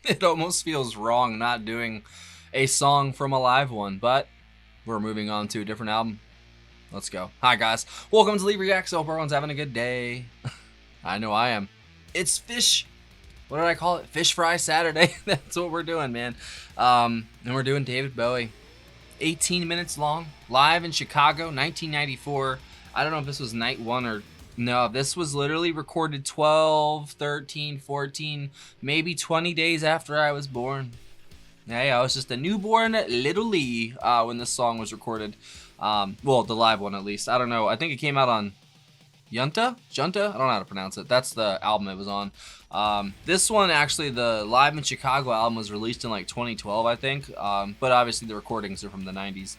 It almost feels wrong not doing a song from a live one, but we're moving on to a different album. Let's go. Hi guys, welcome to Lee Reacts. Hope everyone's having a good day. I know I am. It's Phish. What did I call it? Fish Fry Saturday. That's what we're doing, man. And we're doing David Bowie. 18 minutes long, live in Chicago, 1994. I don't know if this was night one or no. This was literally recorded 12, 13, 14, maybe 20 days after I was born. Hey, I was just a newborn little Lee when this song was recorded. Well, the live one at least. I don't know. I think it came out on Junta? I don't know how to pronounce it. That's the album it was on. This one, actually, the Live in Chicago album was released in like 2012, I think. But obviously the recordings are from the 90s.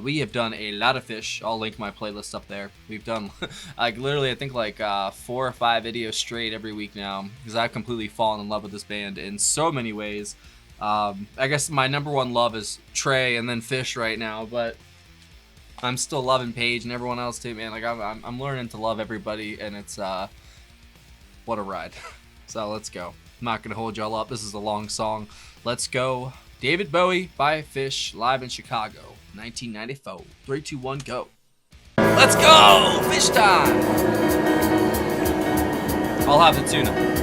We have done a lot of Phish. I'll link my playlist up there. We've done like literally, I think like 4 or 5 videos straight every week now, because I've completely fallen in love with this band in so many ways. I guess my number one love is Trey and then Phish right now, but I'm still loving Paige and everyone else too, man. Like I'm learning to love everybody, and it's what a ride. So let's go. I'm not gonna hold y'all up. This is a long song. Let's go. David Bowie by Phish, live in Chicago, 1994. 3, 2, 1, go. Let's go! Phish time! I'll have the tuna.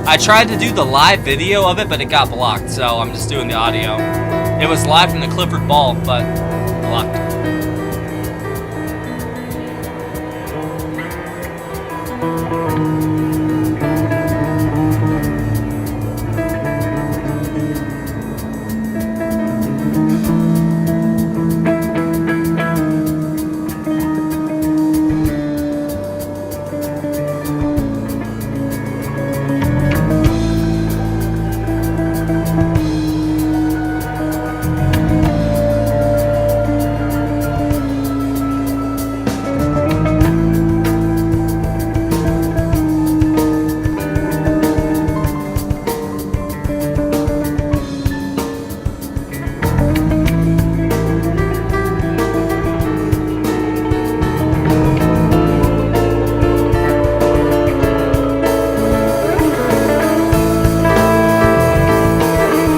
I tried to do the live video of it, but it got blocked, so I'm just doing the audio. It was live from the Clifford Ball, but blocked.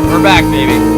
We're back, baby.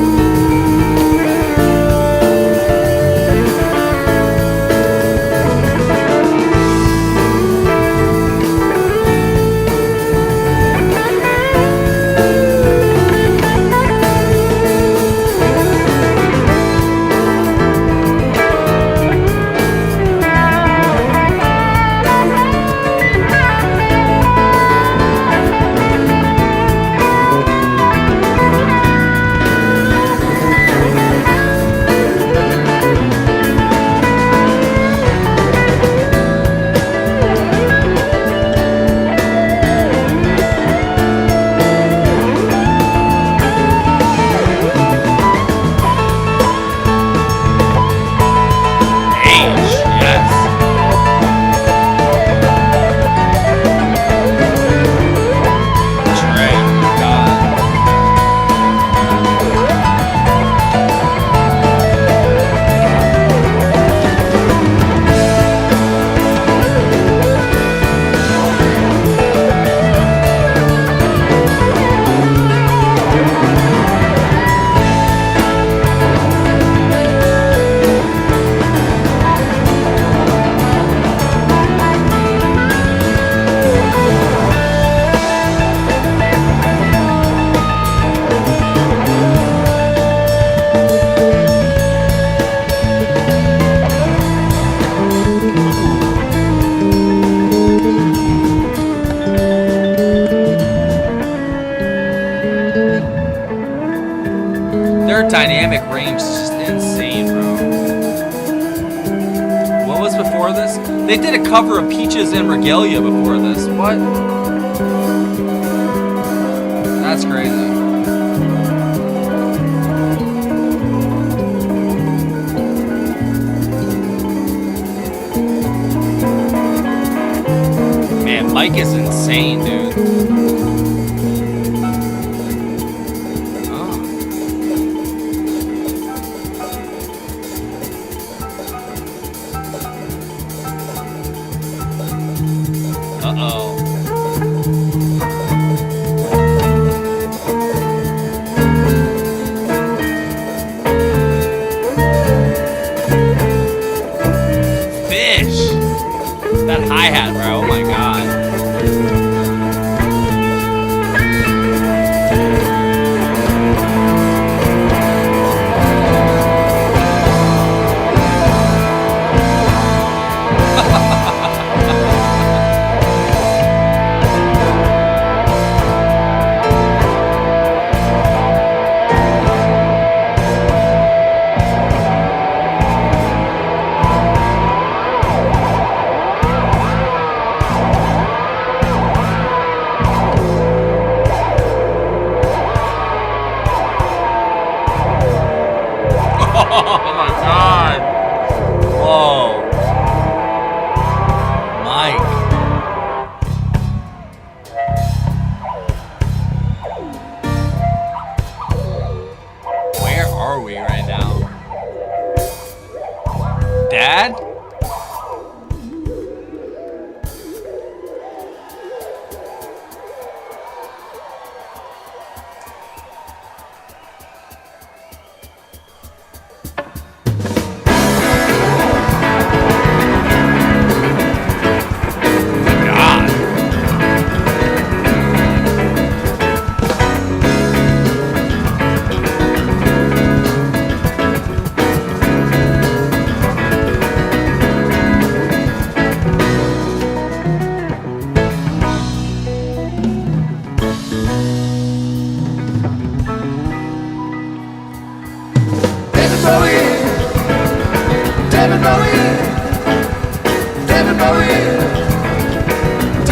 Their dynamic range is just insane, bro. What was before this? They did a cover of Peaches and Regalia before this. What? That's crazy. Man, Mike is insane, dude. Uh-oh.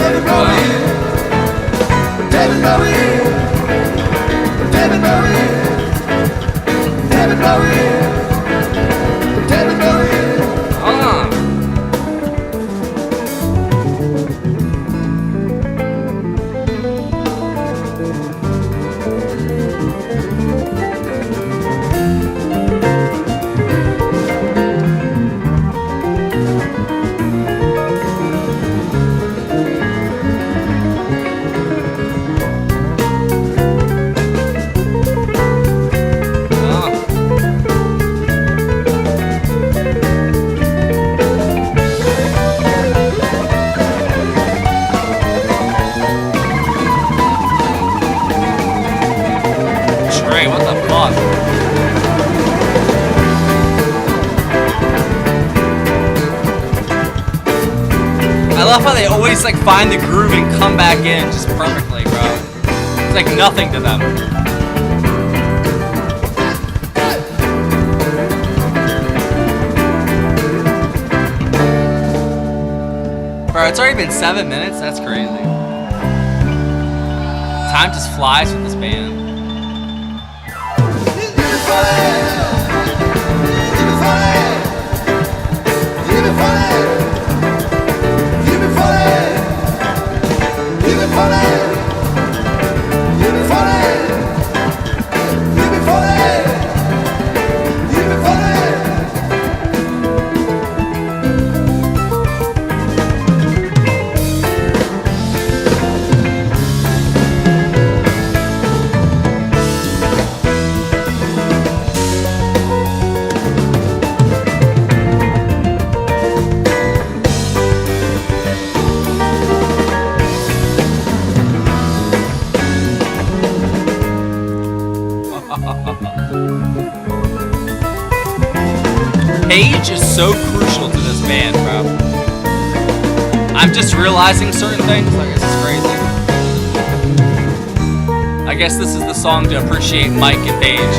David Bowie, David Bowie, David Bowie, David Bowie, David Bowie. What the fuck? I love how they always like find the groove and come back in just perfectly, bro. It's like nothing to them. Bro, it's already been 7 minutes? That's crazy. Time just flies with this band. Page is so crucial to this band, bro. I'm just realizing certain things. Like, this is crazy. I guess this is the song to appreciate Mike and Page.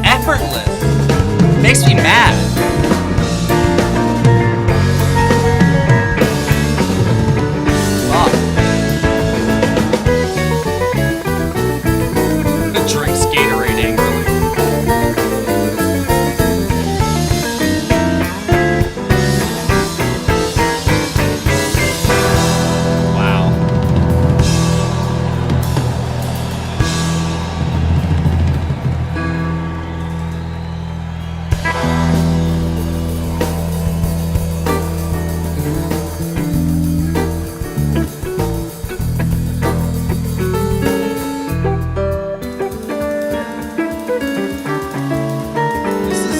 Effortless. Makes me mad. Drinks Gatorade angrily. Wow.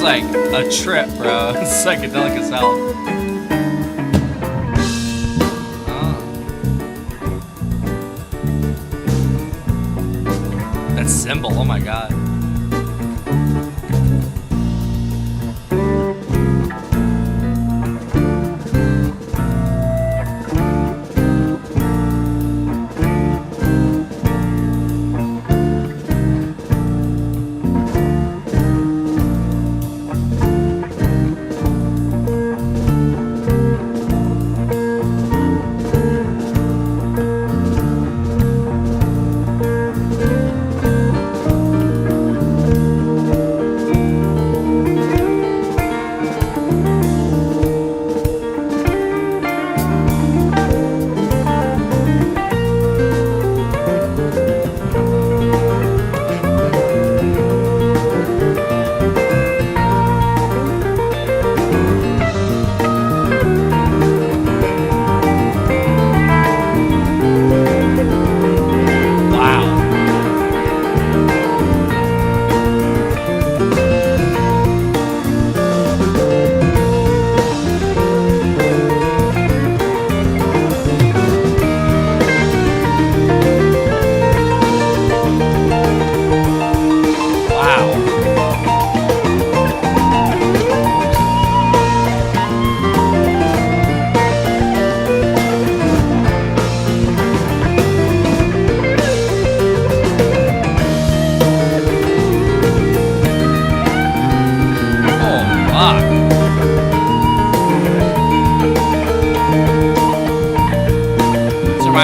Like a trip, bro. It's psychedelic as hell. That cymbal, oh my god.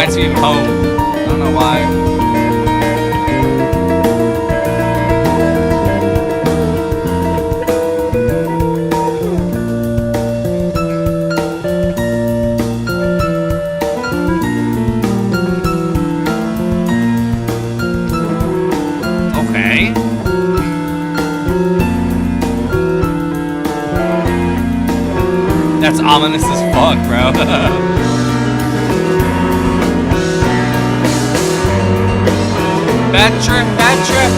reminds me of home. I don't know why. Okay. That's ominous as fuck, bro. Bad trip, bad trip.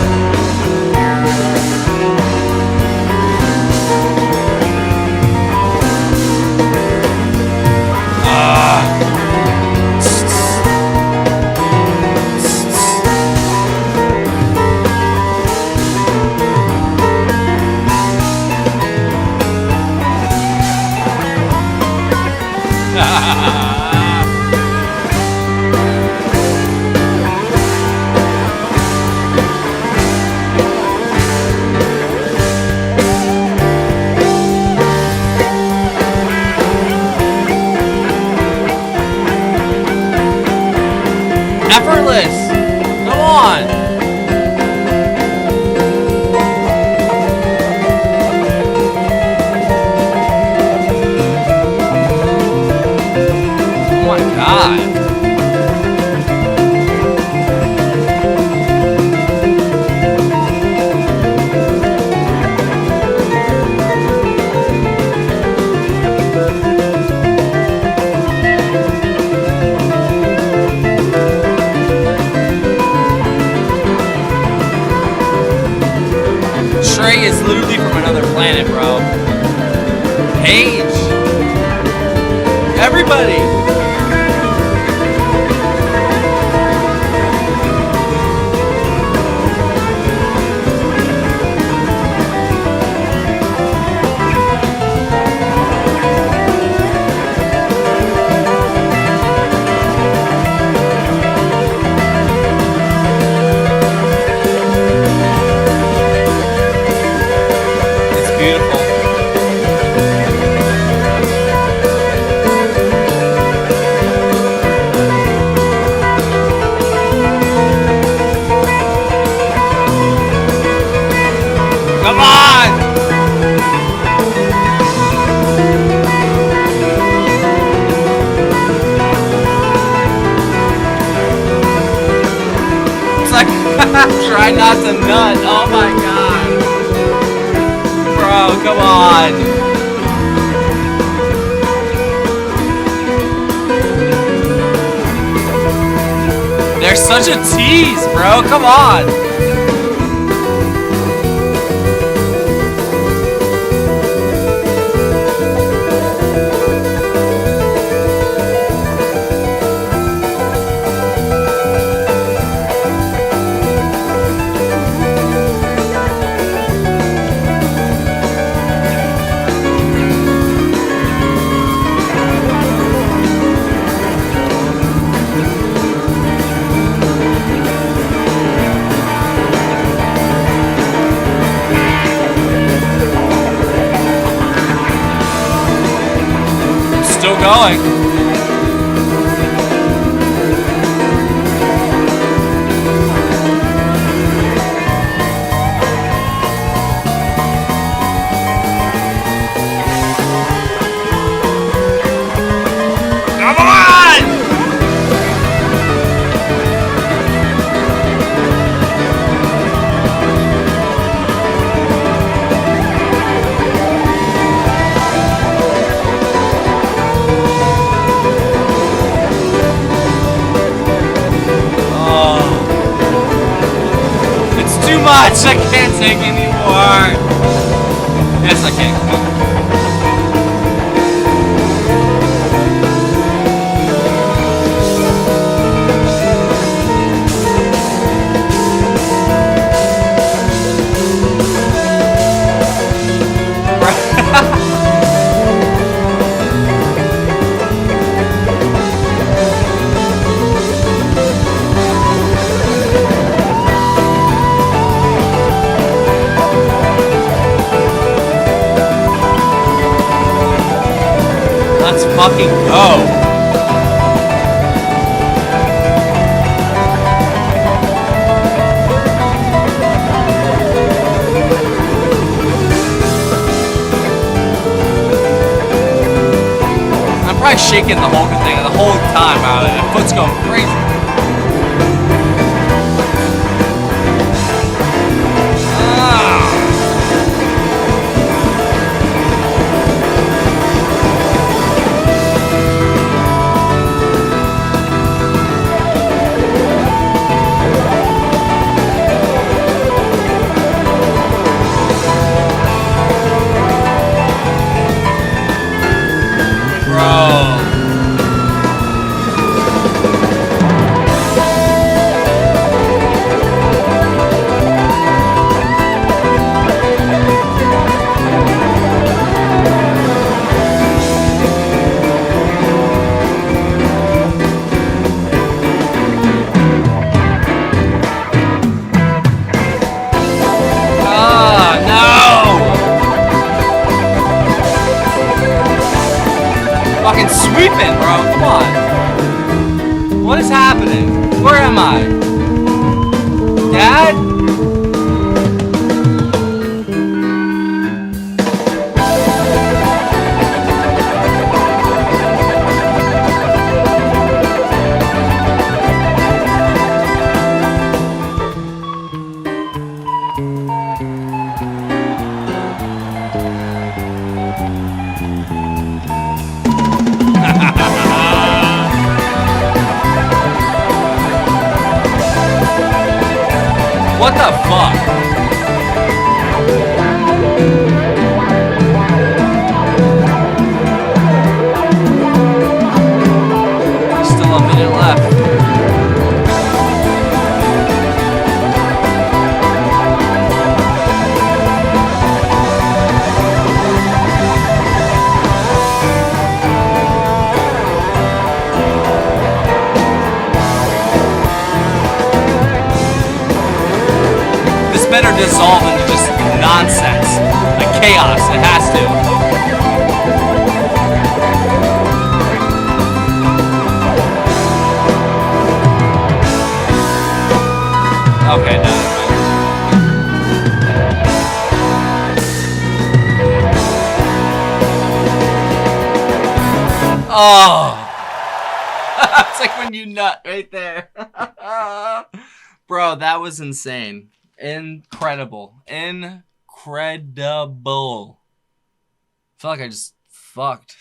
Effortless. Come on. Oh my God. Trey is literally from another planet, bro. Paige. Everybody. Come on! It's like, try not to nut. Oh my God. Bro, come on. They're such a tease, bro. Come on. Still going. Come on! Much. I can't take anymore. Yes, I can. Come on. Let's fucking go. guy's shaking the whole thing the whole time out of it. The foot's going crazy. Fucking sweeping, bro. Come on. What is happening? Where am I? Dad? What the fuck? Still a minute left. Better dissolve into just nonsense, like chaos. It has to. Okay, no. Oh, it's like when you nut right there, bro. That was insane. Incredible. I feel like I just fucked.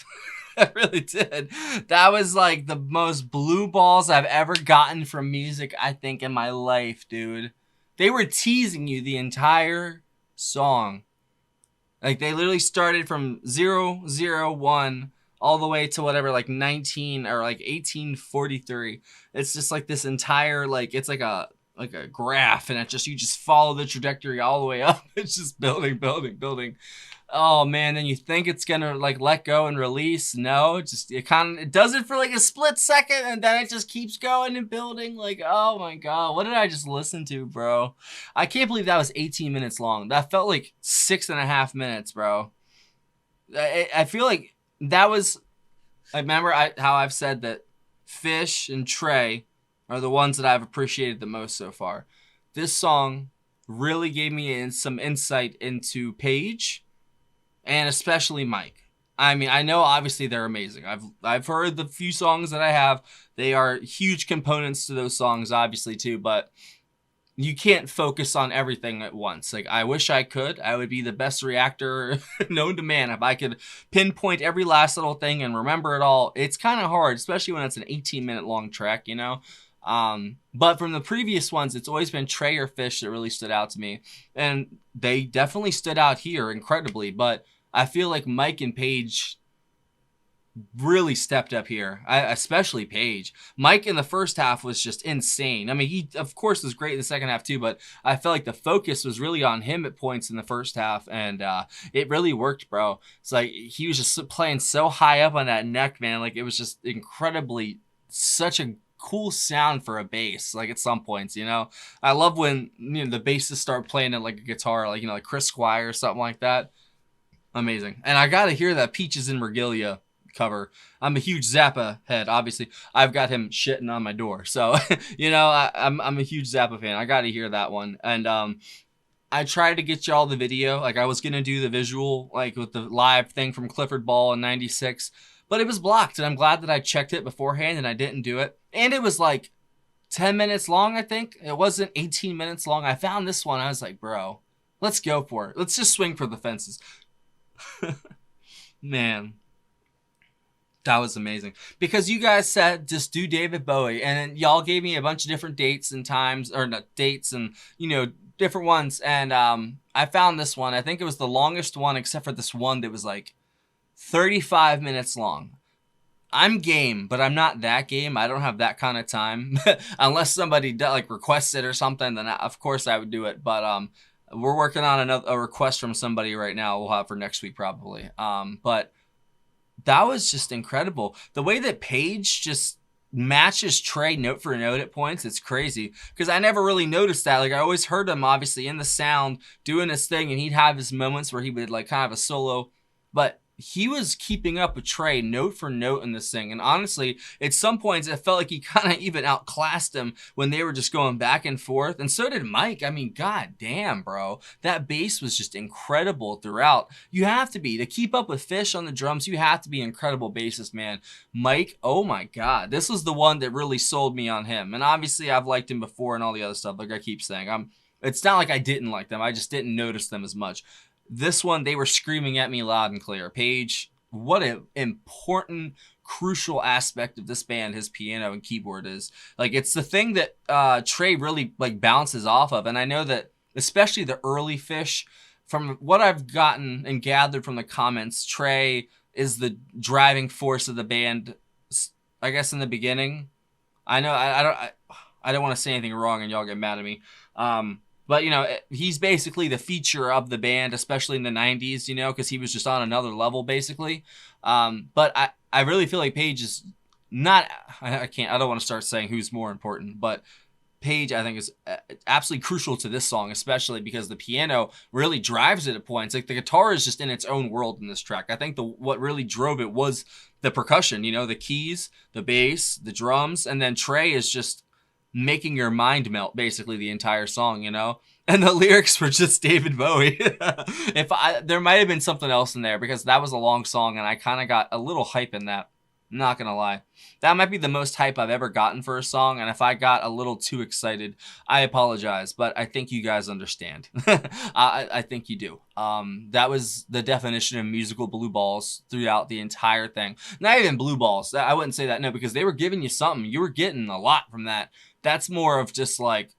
I really did. That was like the most blue balls I've ever gotten from music, I think, in my life, dude. They were teasing you the entire song. Like, they literally started from 001 all the way to whatever, like 19 or like 1843. It's just like this entire, like, it's like a graph, and you just follow the trajectory all the way up. It's just building. Oh man, then you think it's gonna like let go and release. No, it does it for like a split second, and then it just keeps going and building. Like, oh my god, what did I just listen to, bro? I can't believe that was 18 minutes long. That felt like 6.5 minutes, bro. I feel like that was. I remember how I've said that Phish and Trey are the ones that I've appreciated the most so far. This song really gave me some insight into Paige and especially Mike. I mean, I know obviously they're amazing. I've heard the few songs that I have. They are huge components to those songs, obviously, too, but you can't focus on everything at once. Like, I wish I could. I would be the best reactor known to man if I could pinpoint every last little thing and remember it all. It's kind of hard, especially when it's an 18-minute long track, you know? But from the previous ones, it's always been Trey or Phish that really stood out to me. And they definitely stood out here incredibly, but I feel like Mike and Paige really stepped up here, especially Paige. Mike in the first half was just insane. I mean, he, of course, was great in the second half too, but I felt like the focus was really on him at points in the first half, and it really worked, bro. It's like he was just playing so high up on that neck, man. Like, it was just incredibly such a cool sound for a bass, like at some points, you know. I love when, you know, the bassists start playing it like a guitar, like, you know, like Chris Squire or something like that. Amazing. And I gotta hear that Peaches in Regalia cover. I'm a huge Zappa head, obviously. I've got him shitting on my door, so you know, I'm a huge Zappa fan. I gotta hear that one. And I tried to get y'all the video. Like, I was gonna do the visual, like with the live thing from Clifford Ball in '96, but it was blocked, and I'm glad that I checked it beforehand and I didn't do it. And it was like 10 minutes long, I think. It wasn't 18 minutes long. I found this one. I was like, bro, let's go for it. Let's just swing for the fences. Man, that was amazing. Because you guys said just do David Bowie, and y'all gave me a bunch of different dates and times, or not dates and, you know, different ones. And I found this one. I think it was the longest one, except for this one that was like 35 minutes long. I'm game, but I'm not that game. I don't have that kind of time. Unless somebody like requests it or something, then of course I would do it. But we're working on a request from somebody right now. We'll have for next week probably. But that was just incredible. The way that Page just matches Trey note for note at points, it's crazy. Because I never really noticed that. Like, I always heard him, obviously, in the sound, doing his thing, and he'd have his moments where he would, like, kind of have a solo. But he was keeping up with Trey note for note in this thing. And honestly, at some points, it felt like he kind of even outclassed him when they were just going back and forth. And so did Mike. I mean, god damn, bro. That bass was just incredible throughout. You have to be. To keep up with Phish on the drums, you have to be an incredible bassist, man. Mike, oh my god. This was the one that really sold me on him. And obviously, I've liked him before and all the other stuff, like I keep saying. It's not like I didn't like them. I just didn't notice them as much. This one, they were screaming at me loud and clear. Page, what an important, crucial aspect of this band his piano and keyboard is. Like, it's the thing that Trey really, like, bounces off of. And I know that, especially the early Phish, from what I've gotten and gathered from the comments, Trey is the driving force of the band, I guess, in the beginning. I know, I don't want to say anything wrong and y'all get mad at me. But, you know, he's basically the feature of the band, especially in the 90s, you know, because he was just on another level, basically. But I really feel like Page is not, I don't want to start saying who's more important, but Page, I think, is absolutely crucial to this song, especially because the piano really drives it at points. Like, the guitar is just in its own world in this track. I think what really drove it was the percussion, you know, the keys, the bass, the drums, and then Trey is just making your mind melt basically the entire song, you know? And the lyrics were just David Bowie. There might have been something else in there because that was a long song and I kind of got a little hype in that. I'm not gonna lie. That might be the most hype I've ever gotten for a song, and if I got a little too excited, I apologize, but I think you guys understand. I think you do. That was the definition of musical blue balls throughout the entire thing. Not even blue balls. I wouldn't say that, no, because they were giving you something. You were getting a lot from that. That's more of just like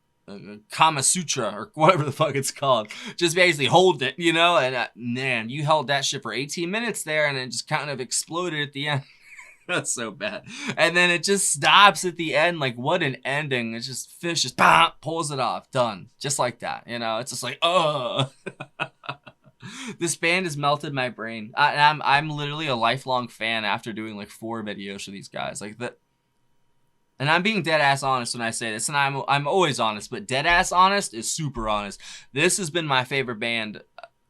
Kama Sutra or whatever the fuck it's called. Just basically hold it, you know? And man, you held that shit for 18 minutes there and it just kind of exploded at the end. That's so bad. And then it just stops at the end. Like, what an ending. It's just Phish just pulls it off. Done. Just like that. You know, it's just like, oh. This band has melted my brain. I'm literally a lifelong fan after doing like 4 videos for these guys. Like that. And I'm being dead ass honest when I say this, and I'm always honest, but dead ass honest is super honest. This has been my favorite band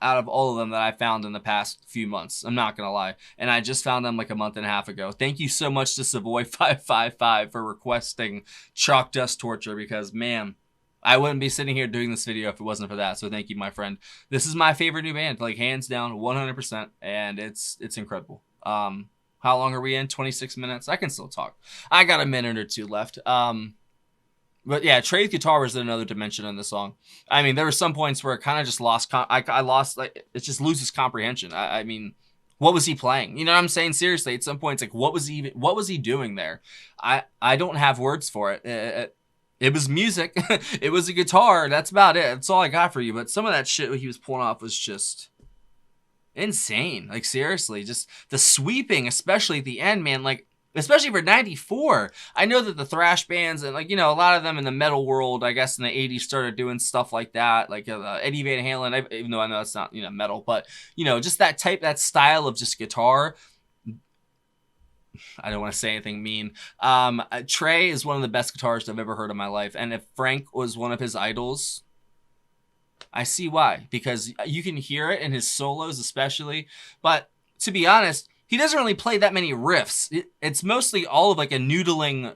out of all of them that I found in the past few months. I'm not gonna lie, and I just found them like a month and a half ago. Thank you so much to Savoy555 for requesting Chalk Dust Torture, because man, I wouldn't be sitting here doing this video if it wasn't for that. So thank you, my friend. This is my favorite new band, like hands down, 100%, and it's incredible. How long are we in? 26 minutes? I can still talk. I got a minute or two left. But yeah, Trey's guitar was another dimension in the song. I mean, there were some points where it kind of just lost. I lost, like, it just loses comprehension. I mean, what was he playing? You know what I'm saying? Seriously, at some points, like, what was he doing there? I don't have words for it. It was music. It was a guitar. That's about it. That's all I got for you. But some of that shit he was pulling off was just insane. Like, seriously, just the sweeping, especially at the end, man. Like, especially for 94. I know that the thrash bands and, like, you know, a lot of them in the metal world, I guess in the 80s started doing stuff like that, like Eddie Van Halen, even though I know that's not, you know, metal, but, you know, just that style of just guitar. I don't want to say anything mean. Trey is one of the best guitarists I've ever heard in my life, and if Frank was one of his idols, I see why, because you can hear it in his solos especially, but to be honest, he doesn't really play that many riffs. It's mostly all of like a noodling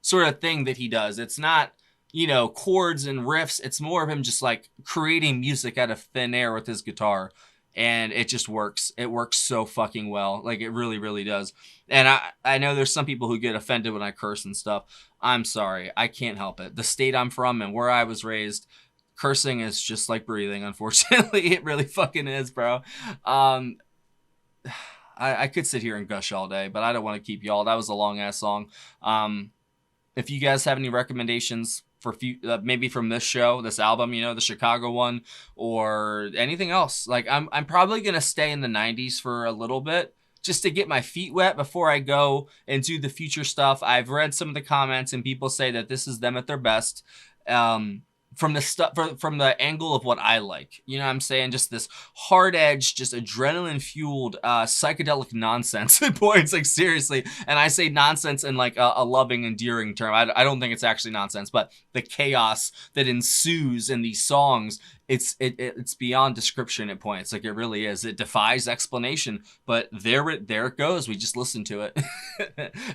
sort of thing that he does. It's not, you know, chords and riffs. It's more of him just like creating music out of thin air with his guitar. and it just works. It works so fucking well. Like, it really, really does. And I know there's some people who get offended when I curse and stuff. I'm sorry. I can't help it. The state I'm from and where I was raised, cursing is just like breathing, unfortunately. It really fucking is, bro. I could sit here and gush all day, but I don't want to keep y'all. That was a long-ass song. If you guys have any recommendations for maybe from this show, this album, you know, the Chicago one, or anything else, like I'm probably gonna stay in the 90s for a little bit just to get my feet wet before I go and do the future stuff. I've read some of the comments and people say that this is them at their best. From the stuff, from the angle of what I like, you know what I'm saying? Just this hard edge, just adrenaline fueled, psychedelic nonsense at points, like seriously. And I say nonsense in like a loving, endearing term. I don't think it's actually nonsense, but the chaos that ensues in these songs, it's beyond description at points. Like, it really is. It defies explanation, but there it goes. We just listened to it.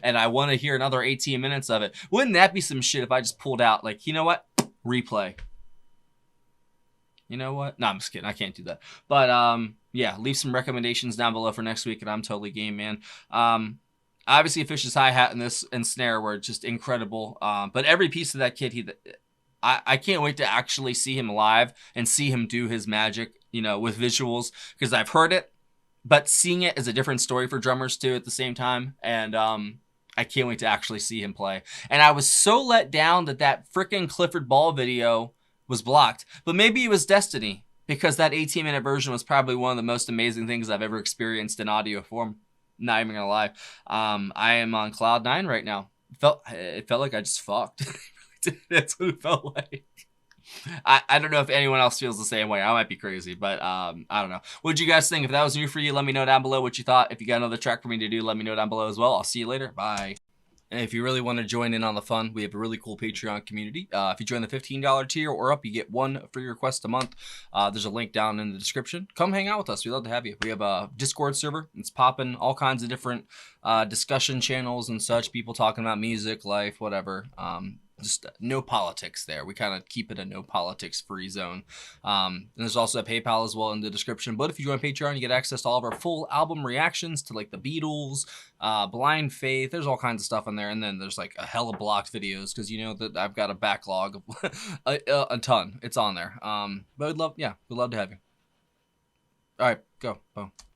And I want to hear another 18 minutes of it. Wouldn't that be some shit if I just pulled out, like, you know what? Replay. You know what? No, I'm just kidding. I can't do that. But yeah, leave some recommendations down below for next week, and I'm totally game, man. Obviously, Phish's hi-hat and this and snare were just incredible. But every piece of that kid, I can't wait to actually see him live and see him do his magic, you know, with visuals, because I've heard it, but seeing it is a different story for drummers too at the same time. And I can't wait to actually see him play. And I was so let down that freaking Clifford Ball video was blocked. But maybe it was destiny, because that 18-minute version was probably one of the most amazing things I've ever experienced in audio form. Not even gonna lie. I am on cloud 9 right now. It felt like I just fucked. That's what it felt like. I don't know if anyone else feels the same way. I might be crazy, but I don't know. What did you guys think? If that was new for you, let me know down below what you thought. If you got another track for me to do, let me know down below as well. I'll see you later. Bye. And if you really want to join in on the fun, we have a really cool Patreon community. If you join the $15 tier or up, you get one free request a month. There's a link down in the description. Come hang out with us. We'd love to have you. We have a Discord server. It's popping. All kinds of different discussion channels and such. People talking about music, life, whatever. Just no politics there. We kind of keep it a no politics free zone. And there's also a PayPal as well in the description. But if you join Patreon, you get access to all of our full album reactions to like the Beatles, Blind Faith. There's all kinds of stuff in there. And then there's like a hella blocked videos, because you know that I've got a backlog of a ton. It's on there. But we'd love to have you. All right, go. Boom.